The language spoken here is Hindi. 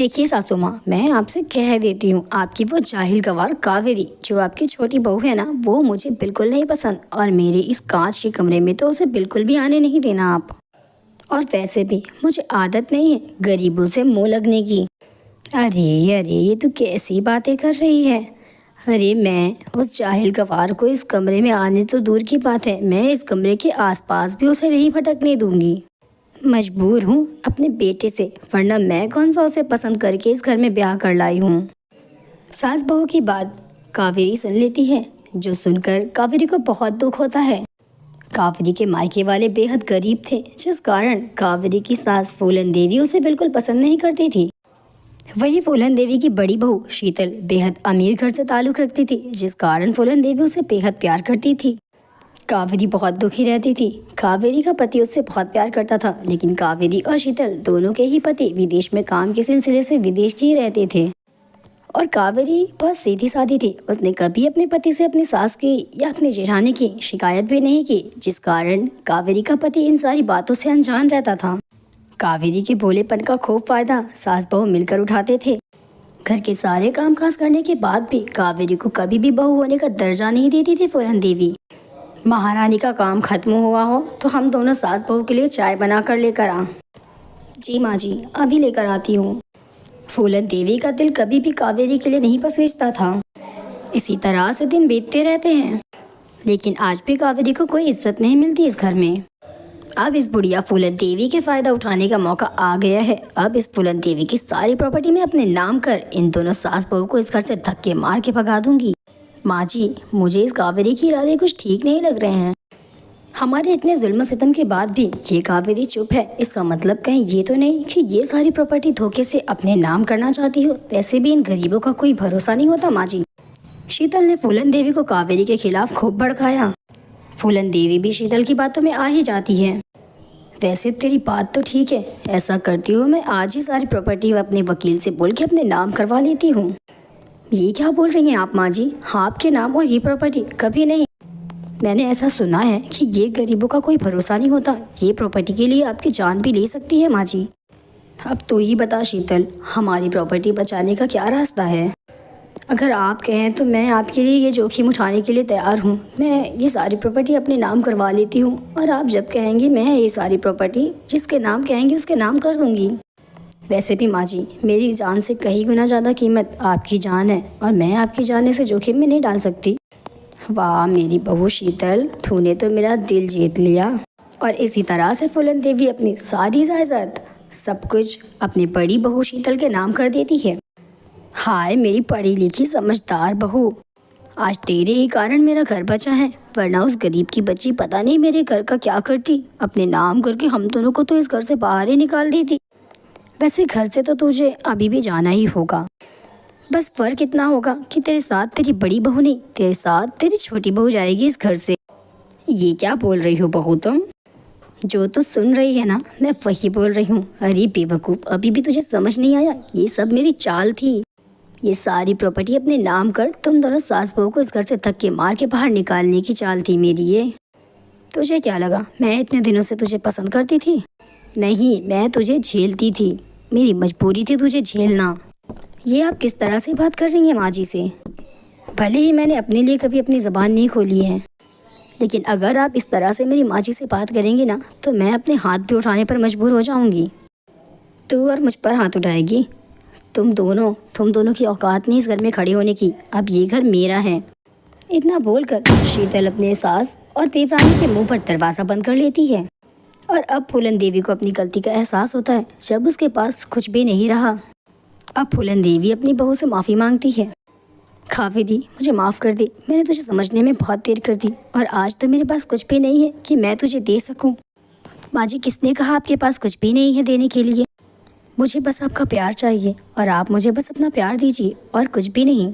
देखिए सासू माँ, मैं आपसे कह देती हूँ, आपकी वो जाहिल गंवार कावेरी जो आपकी छोटी बहू है ना, वो मुझे बिल्कुल नहीं पसंद। और मेरे इस कांच के कमरे में तो उसे बिल्कुल भी आने नहीं देना आप। और वैसे भी मुझे आदत नहीं है गरीबों से मुंह लगने की। अरे अरे, ये तू कैसी बातें कर रही है। अरे मैं उस जाहिल गंवार को इस कमरे में आने तो दूर की बात है, मैं इस कमरे के आसपास भी उसे नहीं फटकने दूंगी। मजबूर हूँ अपने बेटे से, वरना मैं कौन सा उसे पसंद करके इस घर में ब्याह कर लाई हूँ। सास बहू की बात कावेरी सुन लेती है, जो सुनकर कावेरी को बहुत दुख होता है। कावेरी के मायके वाले बेहद गरीब थे, जिस कारण कावेरी की सास फूलन देवी उसे बिल्कुल पसंद नहीं करती थी। वही फूलन देवी की बड़ी बहू शीतल बेहद अमीर घर से ताल्लुक रखती थी, जिस कारण फूलन देवी उसे बेहद प्यार करती थी। कावेरी बहुत दुखी रहती थी। कावेरी का पति उससे बहुत प्यार करता था, लेकिन कावेरी और शीतल दोनों के ही पति विदेश में काम के सिलसिले से विदेश ही रहते थे। और कावेरी बहुत सीधी सादी थी, उसने कभी अपने पति से अपनी सास की या अपनी जेठानी की शिकायत भी नहीं की, जिस कारण कावेरी का पति इन सारी बातों से अनजान रहता था। कावेरी के भोलेपन का खूब फायदा सास बहू मिलकर उठाते थे। घर के सारे कामकाज करने के बाद भी कावेरी को कभी भी बहू होने का दर्जा नहीं देती थी फूलन देवी। महारानी का काम खत्म हुआ हो तो हम दोनों सास बहू के लिए चाय बना कर लेकर आ। जी माँ जी, अभी लेकर आती हूँ। फूलन देवी का दिल कभी भी कावेरी के लिए नहीं पसीजता था। इसी तरह से दिन बीतते रहते हैं, लेकिन आज भी कावेरी को कोई इज्जत नहीं मिलती इस घर में। अब इस बुढ़िया फूलन देवी के फ़ायदा उठाने का मौका आ गया है। अब इस फूलन देवी की सारी प्रॉपर्टी मैं अपने नाम कर इन दोनों सास बहू को इस घर से धक्के मार के भगा दूंगी। माँ जी, मुझे इस कावेरी की इरादे कुछ ठीक नहीं लग रहे हैं। हमारे इतने जुल्म सितम के बाद भी ये कावेरी चुप है, इसका मतलब कहीं ये तो नहीं कि ये सारी प्रॉपर्टी धोखे से अपने नाम करना चाहती हो। वैसे भी इन गरीबों का कोई भरोसा नहीं होता माँ जी। शीतल ने फूलन देवी को कावेरी के खिलाफ खूब भड़काया। फूलन देवी भी शीतल की बातों में आ ही जाती है। वैसे तेरी बात तो ठीक है, ऐसा करती हूँ मैं आज ही सारी प्रॉपर्टी अपने वकील से बोल के अपने नाम करवा लेती हूँ। ये क्या बोल रही हैं आप माँ जी, आपके नाम और ये प्रॉपर्टी? कभी नहीं। मैंने ऐसा सुना है कि ये गरीबों का कोई भरोसा नहीं होता, ये प्रॉपर्टी के लिए आपकी जान भी ले सकती है माँ जी। अब तू ही बता शीतल, हमारी प्रॉपर्टी बचाने का क्या रास्ता है? अगर आप कहें तो मैं आपके लिए ये जोखिम उठाने के लिए तैयार हूँ। मैं ये सारी प्रॉपर्टी अपने नाम करवा लेती हूँ, और आप जब कहेंगे मैं ये सारी प्रॉपर्टी जिसके नाम कहेंगे उसके नाम कर दूँगी। वैसे भी माँ जी, मेरी जान से कई गुना ज़्यादा कीमत आपकी जान है, और मैं आपकी जान से जोखिम में नहीं डाल सकती। वाह मेरी बहू शीतल, तूने तो मेरा दिल जीत लिया। और इसी तरह से फूलन देवी अपनी सारी जायदाद सब कुछ अपनी बड़ी बहू शीतल के नाम कर देती है। हाय मेरी पढ़ी लिखी समझदार बहू, आज तेरे ही कारण मेरा घर बचा है, वरना उस गरीब की बच्ची पता नहीं मेरे घर का क्या करती। अपने नाम करके हम दोनों को तो इस घर से बाहर ही निकाल देती। वैसे घर से तो तुझे अभी भी जाना ही होगा, बस फ़र्क इतना होगा कि तेरे साथ तेरी बड़ी बहू नहीं, तेरे साथ तेरी छोटी बहू जाएगी इस घर से। ये क्या बोल रही हो बहू तुम? जो तो सुन रही है ना, मैं वही बोल रही हूँ। अरे बेवकूफ़, अभी भी तुझे समझ नहीं आया? ये सब मेरी चाल थी। ये सारी प्रॉपर्टी अपने नाम कर तुम दोनों सास बहू को इस घर से धक्के मार के बाहर निकालने की चाल थी मेरी ये। तुझे क्या लगा मैं इतने दिनों से तुझे पसंद करती थी? नहीं, मैं तुझे झेलती थी, मेरी मजबूरी थी तुझे झेलना। ये आप किस तरह से बात कर रही हैं माँ जी से? भले ही मैंने अपने लिए कभी अपनी ज़बान नहीं खोली है, लेकिन अगर आप इस तरह से मेरी माँ जी से बात करेंगी ना, तो मैं अपने हाथ भी उठाने पर मजबूर हो जाऊँगी। तू और मुझ पर हाथ उठाएगी? तुम दोनों की औकात नहीं इस घर में खड़े होने की। अब ये घर मेरा है। इतना बोलकर शीतल अपने सास और देवरानी के मुंह पर दरवाज़ा बंद कर लेती है। और अब फूलन देवी को अपनी गलती का एहसास होता है, जब उसके पास कुछ भी नहीं रहा। अब फूलन देवी अपनी बहू से माफ़ी मांगती है। कावेरी, मुझे माफ़ कर दे, मैंने तुझे समझने में बहुत देर कर दी, और आज तो मेरे पास कुछ भी नहीं है कि मैं तुझे दे सकूं। माँ जी, किसने कहा आपके पास कुछ भी नहीं है देने के लिए? मुझे बस आपका प्यार चाहिए, और आप मुझे बस अपना प्यार दीजिए और कुछ भी नहीं।